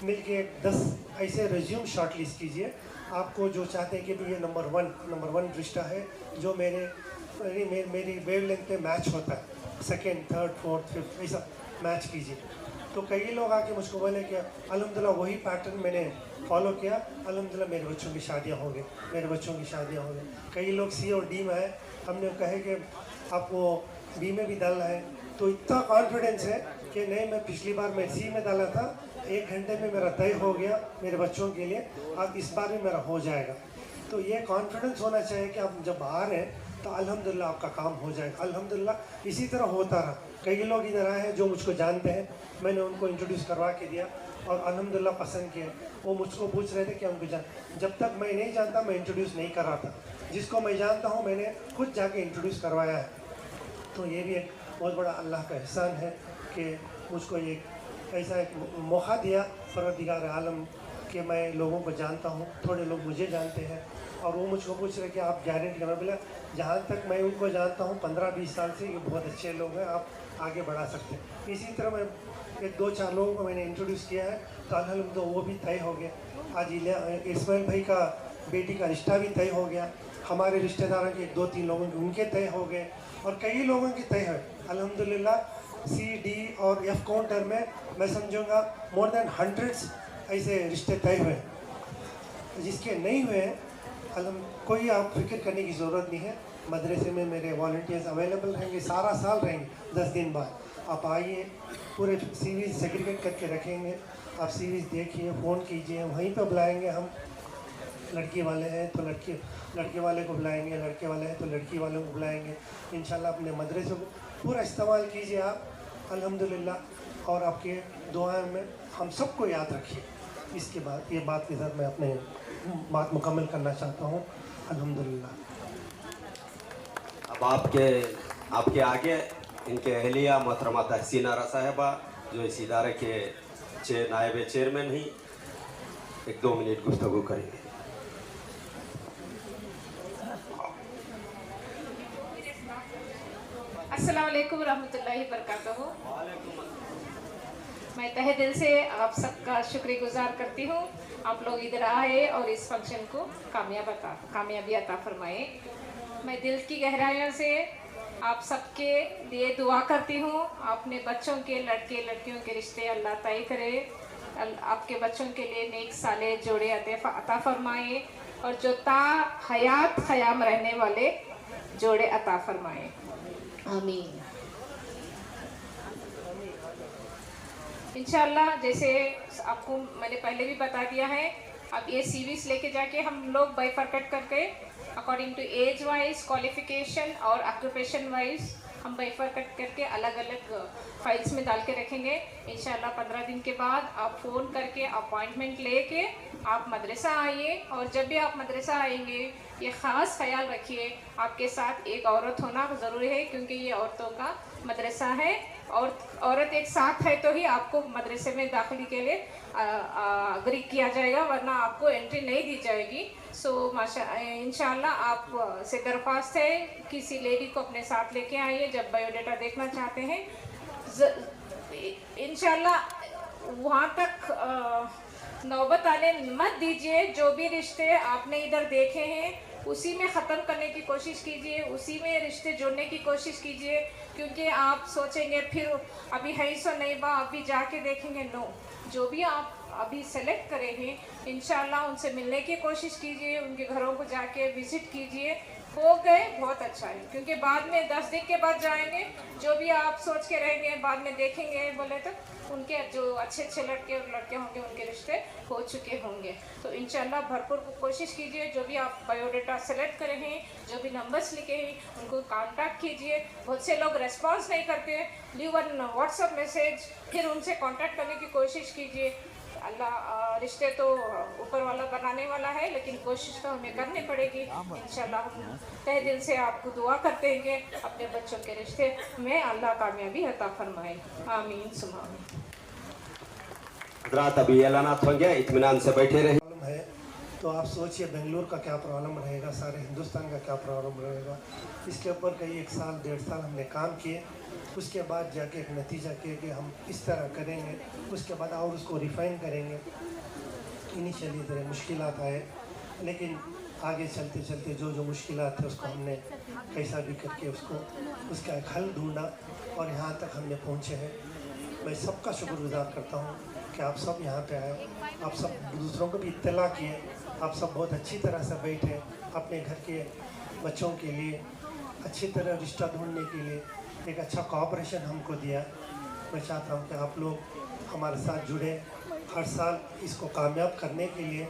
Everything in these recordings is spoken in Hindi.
मिलके 10 ऐसे रिज्यूम शॉर्ट लिस्ट कीजिए, आपको जो चाहते हैं कि भी ये नंबर वन रिश्ता है जो मेरी वेवलेंथ पे मैच होता है, सेकंड, थर्ड, फोर्थ, फिफ्थ ऐसा मैच कीजिए। तो कई लोग आके मुझको बोले कि अल्हम्दुलिल्लाह वही पैटर्न मैंने फॉलो किया, अल्हम्दुलिल्लाह मेरे बच्चों की शादियाँ हो गई, कई लोग सी और डी में है, हमने कहे कि आपको बी में भी डालना है, तो इतना कॉन्फिडेंस है कि नहीं, मैं पिछली बार मैं सी में डाला था, 1 घंटे में मेरा तय हो गया मेरे बच्चों के लिए, अब इस बार भी मेरा हो जाएगा। तो ये कॉन्फिडेंस होना चाहिए कि आप जब बाहर हैं तो अल्हम्दुलिल्लाह आपका काम हो जाएगा। अल्हम्दुलिल्लाह इसी तरह होता रहा। कई लोग इधर आए हैं जो मुझको जानते हैं, मैंने उनको इंट्रोड्यूस करवा के दिया और अल्हम्दुलिल्लाह पसंद किए। वो मुझको पूछ रहे थे कि हमको जब तक मैं नहीं जानता मैं इंट्रोड्यूस नहीं कर रहा था, जिसको मैं जानता हूँ मैंने खुद जाके इंट्रोड्यूस करवाया है। तो ये भी एक बहुत बड़ा अल्लाह का एहसान है कि मुझको एक ऐसा एक मौका दिया परवरदिगार आलम कि मैं लोगों को जानता हूँ, थोड़े लोग मुझे जानते हैं और वो मुझको पूछ रहे कि आप गारंटी करना। बोला जहाँ तक मैं उनको जानता हूँ 15-20 साल से, ये बहुत अच्छे लोग हैं, आप आगे बढ़ा सकते हैं। इसी तरह मैं एक 2-4 लोगों को मैंने इंट्रोड्यूस किया है, तो अल्हम्दुलिल्लाह वो भी तय हो गया। आज इस्माइल भाई का बेटी का रिश्ता भी तय हो गया, हमारे रिश्तेदारों के 2-3 लोगों के उनके तय हो गए और कई लोगों के तय है अल्हम्दुलिल्लाह। सी, डी और एफ काउंटर में मैं समझूंगा मोर देन 100 ऐसे रिश्ते तय हुए। जिसके नहीं हुए कोई आप फिक्र करने की ज़रूरत नहीं है। मदरसे में मेरे वॉल्टियर्स अवेलेबल रहेंगे, सारा साल रहेंगे। 10 दिन बाद आप आइए, पूरे सीरीज़ सेग्रीगेट करके रखेंगे, आप सीरीज़ देखिए, फ़ोन कीजिए, वहीं पर बुलाएंगे हम। लड़की वाले हैं तो लड़के वाले को बुलाएंगे, लड़के वाले हैं तो लड़की वालों को बुलाएंगे। इंशाल्लाह अपने मदरसे को पूरा इस्तेमाल कीजिए आप अल्हम्दुलिल्लाह, और आपके दुआएं में हम सबको याद रखिए। इसके बाद ये बात के साथ मैं अपने बात मुकम्मल करना चाहता हूँ। अल्हम्दुलिल्लाह। अब आपके आगे इनके अहलिया मोहतरमा तहसीन आरा साहिबा जो इस इदारे के नायब चेयरमैन ही 1-2 मिनट गुफ्तगू करेंगे। अस्सलाम वालेकुम रहमतुल्लाहि बरकातहू। मैं तहे दिल से आप सबका शुक्रगुजार करती हूँ। आप लोग इधर आए और इस फंक्शन को कामयाबी अता फरमाए। मैं दिल की गहराइयों से आप सबके लिए दुआ करती हूँ। अपने बच्चों के लड़के लड़कियों के रिश्ते अल्लाह तय करे, आपके बच्चों के लिए नेक साले जोड़े अता फरमाए और जो ता हयात ख़याम रहने वाले जोड़े अता फरमाए। आमीन। इंशाल्लाह जैसे आपको मैंने पहले भी बता दिया है, अब ये सीरीज लेके जाके हम लोग बाइफरकेट करके according to age wise, qualification और ऑक्यूपेशन वाइज हम बाइफरकेट करके अलग अलग फाइल्स में डाल के रखेंगे। इंशाल्लाह 15 दिन के बाद आप फ़ोन करके अपॉइंटमेंट लेके आप मदरसा आइए, और जब भी आप मदरसा आएंगे ये ख़ास ख्याल रखिए आपके साथ एक औरत होना ज़रूरी है, क्योंकि ये औरतों का मदरसा है और औरत एक साथ है तो ही आपको मदरसे में दाखिले के लिए अग्री किया जाएगा, वरना आपको एंट्री नहीं दी जाएगी। सो इंशाल्लाह आप से दरख्वास्त है किसी लेडी को अपने साथ लेके आइए जब बायोडाटा देखना चाहते हैं। इंशाल्लाह वहाँ तक नौबत आने मत दीजिए। जो भी रिश्ते आपने इधर देखे हैं उसी में ख़त्म करने की कोशिश कीजिए, उसी में रिश्ते जोड़ने की कोशिश कीजिए, क्योंकि आप सोचेंगे फिर अभी है सो नहीं बा अभी जाके देखेंगे। नो, जो भी आप अभी सेलेक्ट करे हैं इंशाल्लाह उनसे मिलने की कोशिश कीजिए, उनके घरों को जाके विज़िट कीजिए। हो गए बहुत अच्छा है, क्योंकि बाद में 10 दिन के बाद जाएंगे, जो भी आप सोच के रहेंगे बाद में देखेंगे बोले तो उनके जो अच्छे अच्छे लड़के और लड़के होंगे उनके रिश्ते हो चुके होंगे। तो इंशाल्लाह भरपूर कोशिश कीजिए, जो भी आप बायोडाटा सेलेक्ट करे हैं, जो भी नंबर्स लिखे हैं उनको कांटेक्ट कीजिए। बहुत से लोग रेस्पॉन्स नहीं करते, लीव वन व्हाट्सअप मैसेज, फिर उनसे कांटेक्ट करने की कोशिश कीजिए। अल्लाह रिश्ते तो ऊपर वाला बनाने वाला है, लेकिन कोशिश तो हमें करनी पड़ेगी। इंशाल्लाह हम तहे दिल से आपको दुआ करते हैं कि अपने बच्चों के रिश्ते में अल्लाह कामयाबी अता फरमाए। आमीन सुमा आमीन। हजरात अभी ऐलानात होंगे, इत्मीनान से बैठे रहिए। है तो आप सोचिए बेंगलुरु का क्या प्रॉब्लम रहेगा, सारे हिंदुस्तान का क्या प्रॉब्लम रहेगा। इसके ऊपर कई 1 साल 1.5 साल हमने काम किए। उसके बाद जाके एक नतीजा कि हम इस तरह करेंगे, उसके बाद और उसको रिफ़ाइन करेंगे। इनिशियली तरह मुश्किलात आए, लेकिन आगे चलते चलते जो मुश्किलात थे उसको हमने कैसा भी करके उसका एक हल ढूंढा और यहाँ तक हमने पहुँचे हैं। मैं सबका शुक्रगुज़ार करता हूँ कि आप सब यहाँ पे आए, आप सब दूसरों को भी इत्तला किए, आप सब बहुत अच्छी तरह से बैठे, अपने घर के बच्चों के लिए अच्छी तरह रिश्ता ढूंढने के लिए एक अच्छा कोऑपरेशन हमको दिया। मैं चाहता हूँ कि आप लोग हमारे साथ जुड़े, हर साल इसको कामयाब करने के लिए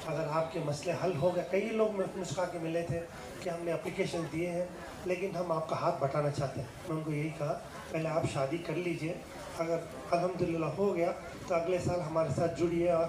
अगर आपके मसले हल हो गए। कई लोग मुस्कुरा के मिले थे कि हमने एप्लीकेशन दिए हैं लेकिन हम आपका हाथ बटाना चाहते हैं। मैं उनको यही कहा, पहले आप शादी कर लीजिए, अगर अल्हम्दुलिल्लाह हो गया तो अगले साल हमारे साथ जुड़िए और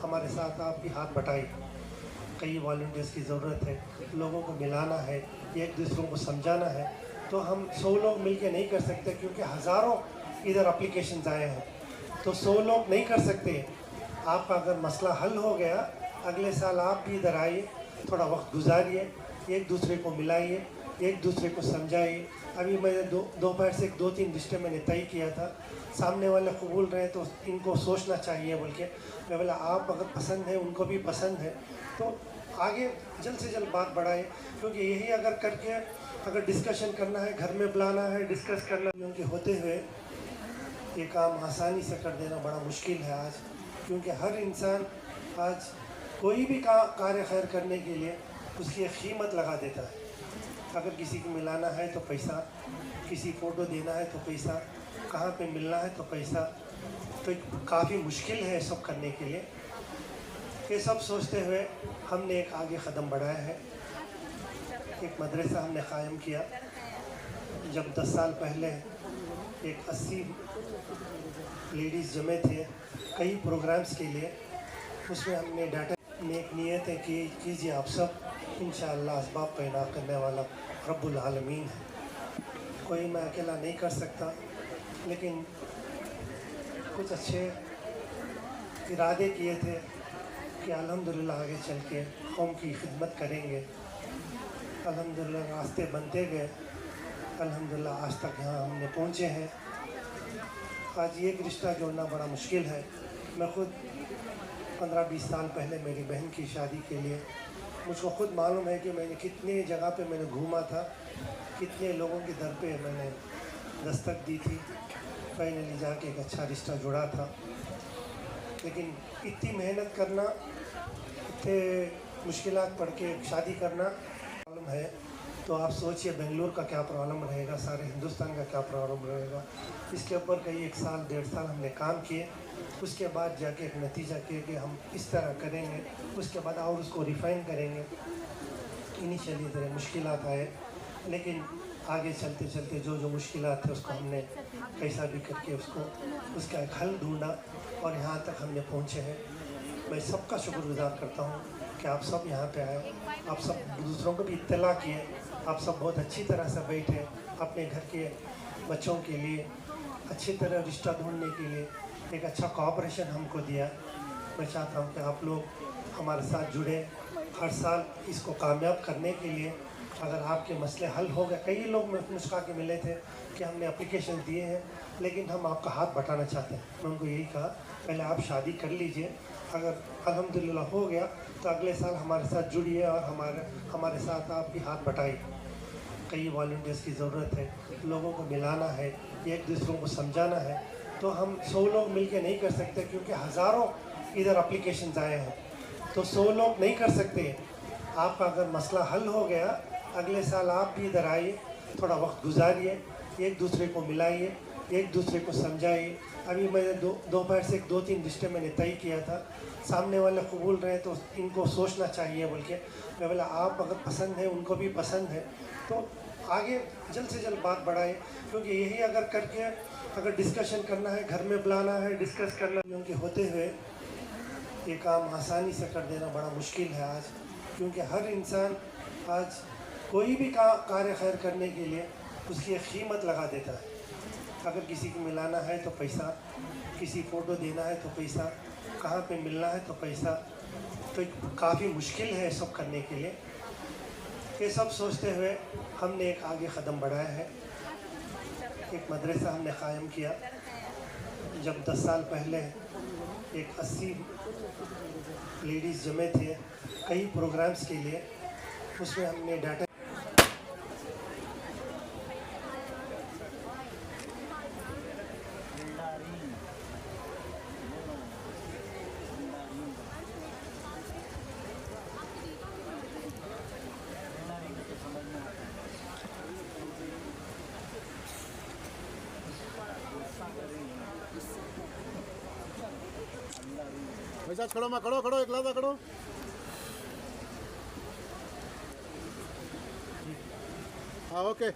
हमारे साथ आपकी हाथ बटाइए। कई वॉलंटियर्स की ज़रूरत है, लोगों को मिलाना है, एक दूसरों को समझाना है। तो हम 100 लोग मिल के नहीं कर सकते क्योंकि हज़ारों इधर एप्लीकेशन आए हैं, तो 100 लोग नहीं कर सकते। आपका अगर मसला हल हो गया, अगले साल आप भी इधर आइए, थोड़ा वक्त गुजारिए, एक दूसरे को मिलाइए, एक दूसरे को समझाइए। अभी मैंने दोपहर से 2-3 रिश्ते मैंने तय किया था, सामने वाले कबूल रहे तो इनको सोचना चाहिए बोल के। मैं बोला आप अगर पसंद है, उनको भी पसंद है, तो आगे जल्द से जल्द बात बढ़ाए, क्योंकि यही अगर करके अगर डिस्कशन करना है, घर में बुलाना है, डिस्कस करना, क्योंकि होते हुए ये काम आसानी से कर देना बड़ा मुश्किल है आज। क्योंकि हर इंसान आज कोई भी कार्य खैर करने के लिए उसकी एक कीमत लगा देता है। अगर किसी को मिलाना है तो पैसा, किसी फ़ोटो देना है तो पैसा, कहाँ पे मिलना है तो पैसा, तो काफ़ी मुश्किल है सब करने के लिए। ये सब सोचते हुए हमने एक आगे क़दम बढ़ाया है। एक मदरसा हमने क़ायम किया। जब 10 साल पहले एक 80 लेडीज़ जमे थे कई प्रोग्राम्स के लिए, उसमें हमने डाटा में एक नीयत है कि कीजिए आप सब, इंशाअल्लाह असबाब पैदा करने वाला रब्बुल आलमीन है। कोई मैं अकेला नहीं कर सकता, लेकिन कुछ अच्छे इरादे किए थे कि अल्हम्दुलिल्लाह आगे चल के कौम की खिदमत करेंगे। अल्हम्दुलिल्लाह रास्ते बनते गए, अल्हम्दुलिल्लाह आज तक यहाँ हमने पहुँचे हैं। आज एक रिश्ता जोड़ना बड़ा मुश्किल है। मैं खुद 15-20 साल पहले मेरी बहन की शादी के लिए, मुझको खुद मालूम है कि मैंने कितने जगह पे मैंने घूमा था, कितने लोगों के दर पे मैंने दस्तक दी थी, फाइनली जाके एक अच्छा रिश्ता जुड़ा था। लेकिन इतनी मेहनत करना, इतने मुश्किलात पढ़ के शादी करना प्रॉब्लम है, तो आप सोचिए बेंगलुरु का क्या प्रॉब्लम रहेगा, सारे हिंदुस्तान का क्या प्रॉब्लम रहेगा। इसके ऊपर कई 1 साल 1.5 साल हमने काम किए, उसके बाद जाके एक नतीजा किया कि हम इस तरह करेंगे, उसके बाद और उसको रिफ़ाइन करेंगे। इनिशियली तरह मुश्किलात आए, लेकिन आगे चलते चलते जो मुश्किलात थे उसको हमने कैसा भी करके उसका एक हल ढूंढा और यहाँ तक हमने पहुँचे हैं। मैं सबका शुक्रगुज़ार करता हूँ कि आप सब यहाँ पे आए, आप सब दूसरों को भी इत्तला किए, आप सब बहुत अच्छी तरह से बैठे, अपने घर के बच्चों के लिए अच्छी तरह रिश्ता ढूंढने के लिए एक अच्छा कोऑपरेशन हमको दिया। मैं चाहता हूँ कि आप लोग हमारे साथ जुड़े, हर साल इसको कामयाब करने के लिए अगर आपके मसले हल हो गए। कई लोग मुस्कुरा के मिले थे कि हमने एप्लीकेशन दिए हैं लेकिन हम आपका हाथ बटाना चाहते हैं। मैं उनको यही कहा, पहले आप शादी कर लीजिए, अगर अल्हम्दुलिल्लाह हो गया तो अगले साल हमारे साथ जुड़िए और हमारे साथ आपकी हाथ बटाइए। कई वॉलंटियर्स की ज़रूरत है, लोगों को मिलाना है, एक दूसरों को समझाना है। तो हम 100 लोग मिल के नहीं कर सकते क्योंकि हज़ारों इधर एप्लीकेशन आए हैं, तो 100 लोग नहीं कर सकते। आपका अगर मसला हल हो गया, अगले साल आप भी इधर आइए, थोड़ा वक्त गुजारिए, एक दूसरे को मिलाइए, एक दूसरे को समझाइए। अभी मैंने दोपहर से 2-3 रिश्ते मैंने तय किया था, सामने वाले कबूल रहे तो इनको सोचना चाहिए बोल के। मैं बोला आप अगर पसंद है, उनको भी पसंद है, तो आगे जल्द से जल्द बात बढ़ाए, क्योंकि यही अगर करके अगर डिस्कशन करना है, घर में बुलाना है, डिस्कस करना, क्योंकि होते हुए ये काम आसानी से कर देना बड़ा मुश्किल है आज। क्योंकि हर इंसान आज कोई भी कार्य खैर करने के लिए उसकी एक कीमत लगा देता है। अगर किसी को मिलाना है तो पैसा, किसी फ़ोटो देना है तो पैसा, कहाँ पे मिलना है तो पैसा, तो काफ़ी मुश्किल है सब करने के लिए। ये सब सोचते हुए हमने एक आगे क़दम बढ़ाया है। एक मदरसा हमने क़ायम किया। जब 10 साल पहले एक 80 लेडीज़ जमे थे कई प्रोग्राम्स के लिए, उसमें हमने डाटा वैसा खड़ो मैं खड़ो एक लादा खड़ो। हाँ ओके।